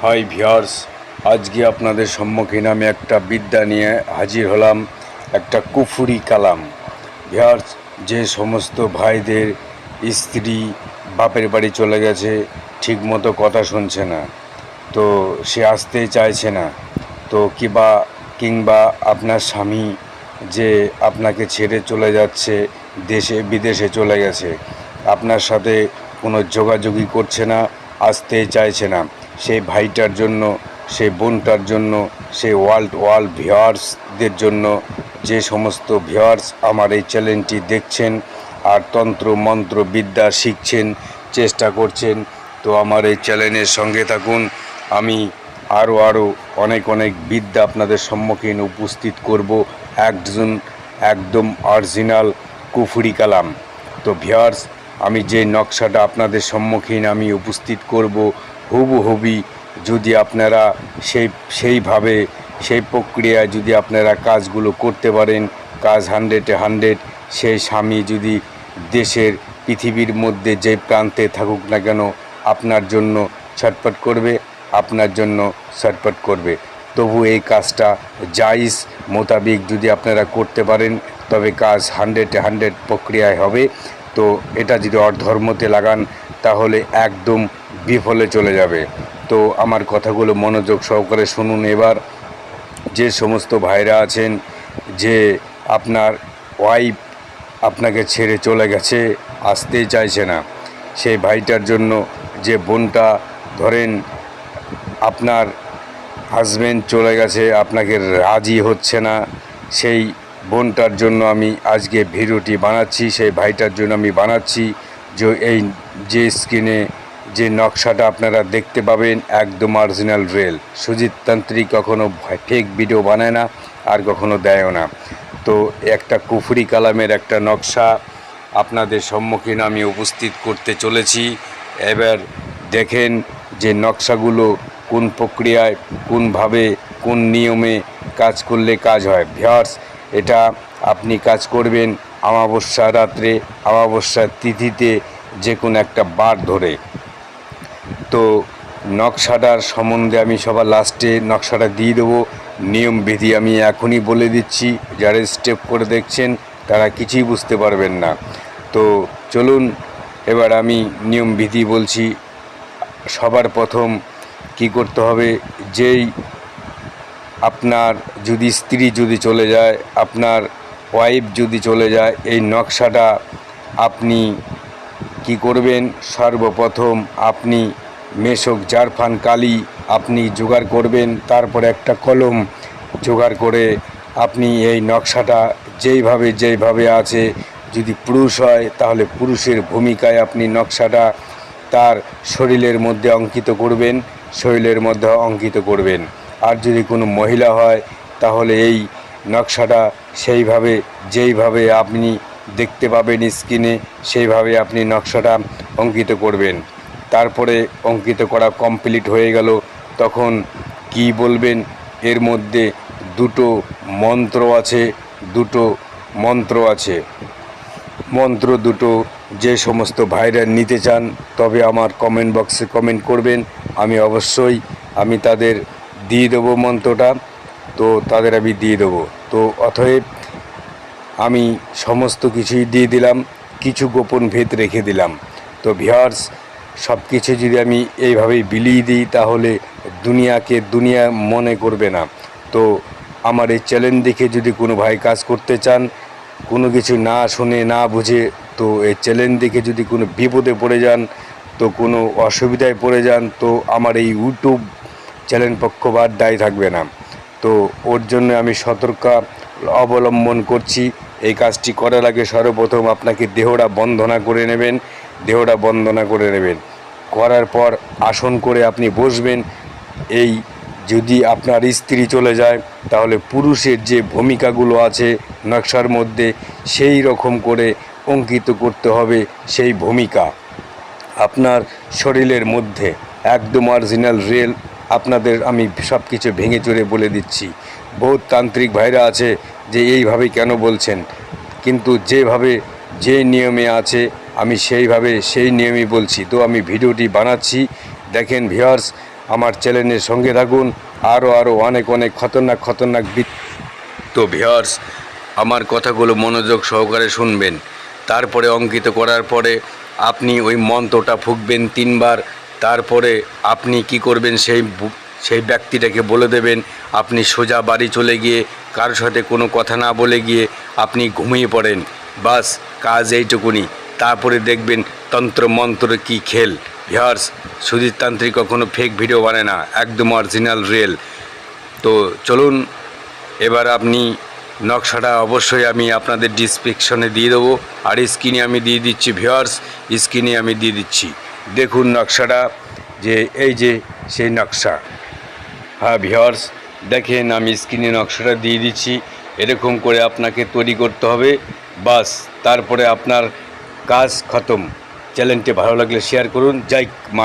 Hi viewers, আজকে আপনাদের সম্মুখীন আমি একটা বিদ্যা নিয়ে হাজির হলাম, একটা কুফরি কালাম। ভিউয়ার্স, যে সমস্ত ভাইদের স্ত্রী বাপের বাড়ি চলে গেছে, ঠিকমতো কথা শুনছে না, তো সে আসতেই চাইছে না, তো কিংবা আপনার স্বামী যে আপনাকে ছেড়ে চলে যাচ্ছে, দেশে বিদেশে চলে গেছে, আপনার সাথে কোনো যোগাযোগই করছে না, আসতেই চাইছে না, সেই ভাইটার জন্য, সেই বোনটার জন্য, সেই ওয়ার্ল্ড ভিউয়ার্সদের জন্য, যে সমস্ত ভিউয়ার্স আমার এই চ্যানেলটি দেখছেন আর তন্ত্র মন্ত্র বিদ্যা শিখছেন, চেষ্টা করছেন, তো আমার এই চ্যানেলের সঙ্গে থাকুন। আমি আরও অনেক বিদ্যা আপনাদের সম্মুখীন উপস্থিত করব, একদম অরিজিনাল কুফরি কালাম। তো ভিউয়ার্স, আমি যে নকশাটা আপনাদের সম্মুখীন আমি উপস্থিত করব, হুবহুবি যদি আপনারা সেইভাবে সেই প্রক্রিয়ায় যদি আপনারা কাজগুলো করতে পারেন, কাজ 100-100, সেই স্বামী যদি দেশের পৃথিবীর মধ্যে যে প্রান্তে থাকুক না কেন, আপনার জন্য ছটফট করবে, আপনার জন্য ছটফট করবে। তবু এই কাজটা জায়েজ মোতাবেক যদি আপনারা করতে পারেন, তবে কাজ 100-100 প্রক্রিয়ায় হবে। তো এটা যদি অধর্মতে লাগান, তাহলে একদম বিফলে চলে যাবে। তো আমার কথাগুলো মনোযোগ সহকারে শুনুন। এবার যে সমস্ত ভাইরা আছেন যে আপনার ওয়াইফ আপনাকে ছেড়ে চলে গেছে, আসতেই চাইছে না, সেই ভাইটার জন্য, যে বোনটা ধরেন আপনার হাজব্যান্ড চলে গেছে, আপনাকে রাজি হচ্ছে না, সেই বোনটার জন্য আমি আজকে ভিডিওটি বানাচ্ছি, সেই ভাইটার জন্য আমি বানাচ্ছি। যে স্ক্রিনে যে নকশাটা আপনারা দেখতে পাবেন, একদম অরিজিনাল রিয়েল। সুজিত তান্ত্রিক কখনো ফেক ভিডিও বানায় না, আর কখনো দেয়ও না। তো একটা কুফরি কালামের একটা নকশা আপনাদের সম্মুখীন আমি উপস্থিত করতে চলেছি। এবার দেখেন যে নকশাগুলো কোন প্রক্রিয়ায়, কোনভাবে, কোন নিয়মে কাজ করলে কাজ হয়। ভিউয়ার্স, এটা আপনি কাজ করবেন অমাবস্যা রাত্রে, অমাবস্যার তিথিতে, যে কোনো একটা বার ধরে। তো নকশাটার সম্বন্ধে আমি সবার লাস্টে নকশাটা দিয়ে দেবো। নিয়মবিধি আমি এখনই বলে দিচ্ছি, যারা স্টেপ করে দেখছেন তারা কিছুই বুঝতে পারবেন না। তো চলুন, এবার আমি নিয়মবিধি বলছি। সবার প্রথম কি করতে হবে, যেই আপনার যদি স্ত্রী যদি চলে যায়, আপনার ওয়াইফ যদি চলে যায়, এই নকশাটা আপনি কি করবেন, সর্বপ্রথম আপনি মেশক জারফান কালি আপনি জোগাড় করবেন, তারপরে একটা কলম জোগাড় করে আপনি এই নকশাটা যেইভাবে আছে, যদি পুরুষ হয় তাহলে পুরুষের ভূমিকায় আপনি নকশাটা তার শরীরের মধ্যে অঙ্কিত করবেন। আর যদি কোনো মহিলা হয়, তাহলে এই নকশাটা যেইভাবে আপনি দেখতে পাবেন স্ক্রিনে, সেইভাবে আপনি নকশাটা অঙ্কিত করবেন। তারপরে অঙ্কিত করা কমপ্লিট হয়ে গেল, তখন কি বলবেন, এর মধ্যে দুটো মন্ত্র আছে। মন্ত্র দুটো যে সমস্ত ভাইরা নিতে চান, তবে আমার কমেন্ট বক্সে কমেন্ট করবেন, আমি অবশ্যই তাদের দিয়ে দেবো মন্ত্রটা। তো তাদের আমি দিয়ে দেবো। তো অতএব আমি সমস্ত কিছুই দিয়ে দিলাম, কিছু গোপন ভেদ রেখে দিলাম। তো ভিউয়ার্স, সব কিছু যদি আমি এইভাবেই বিলিয়ে দিই, তাহলে দুনিয়া মনে করবে না। তো আমার এই চ্যানেল দেখে যদি কোনো ভাই কাজ করতে চান, কোনো কিছু না শুনে না বুঝে, তো এই চ্যানেল দেখে যদি কোনো বিপদে পড়ে যান, তো কোনো অসুবিধায় পড়ে যান, তো আমার এই ইউটিউব চ্যানেল পক্ষপাত দায়ী থাকবে না। তো ওর জন্য আমি সতর্কতা অবলম্বন করছি। এই কাজটি করার আগে সর্বপ্রথম আপনাকে দেহটা বন্দনা করে নেবেন। করার পর আসন করে আপনি বসবেন। যদি আপনার স্ত্রী চলে যায়, তাহলে পুরুষের যে ভূমিকাগুলো আছে নকশার মধ্যে, সেই রকম করে অঙ্কিত করতে হবে। সেই ভূমিকা আপনার শরীরের মধ্যে একদম অরিজিনাল রিয়েল। আপনাদের আমি সব কিছু ভেঙে চুরে বলে দিচ্ছি। বহুত তান্ত্রিক ভাইরা আছে যে এইভাবে কেন বলছেন, কিন্তু যে নিয়মে আছে আমি সেই নিয়মেই বলছি। তো আমি ভিডিওটি বানাচ্ছি, দেখেন ভিউয়ার্স, আমার চ্যানেলের সঙ্গে থাকুন, আরও অনেক খতরনাক তো ভিউয়ার্স, আমার কথাগুলো মনোযোগ সহকারে শুনবেন। তারপরে অঙ্কিত করার পরে আপনি ওই মন্ত্রটা ফুঁকবেন 3 বার। তারপরে আপনি কি করবেন, সেই ব্যক্তিটাকে বলে দেবেন আপনি সোজা বাড়ি চলে গিয়ে কারোর সাথে কোনো কথা না বলে গিয়ে আপনি ঘুমিয়ে পড়েন। বাস, কাজ এইটুকুনি। তারপরে দেখবেন তন্ত্র মন্ত্র কি খেল। ভিউয়ার্স, সুধীর তান্ত্রিক কখনো ফেক ভিডিও বানায় না, একদম অরিজিনাল রিয়েল। তো চলুন, এবার আপনি নকশাটা অবশ্যই আমি আপনাদের ডিসক্রিপশনে দিয়ে দেবো, আর স্ক্রিনে আমি দিয়ে দিচ্ছি ভিউয়ার্স, স্ক্রিনে আমি দিয়ে দিচ্ছি। দেখুন নকশাটা, যে এই যে সেই নকশা। হ্যাঁ ভিউয়ার্স, দেখেন আমি স্ক্রিনে নকশাটা দিয়ে দিচ্ছি। এরকম করে আপনাকে তৈরি করতে হবে। বাস, তারপরে আপনার কাজ খতম। চ্যানেলটি ভালো লাগলে শেয়ার করুন। জয় মা।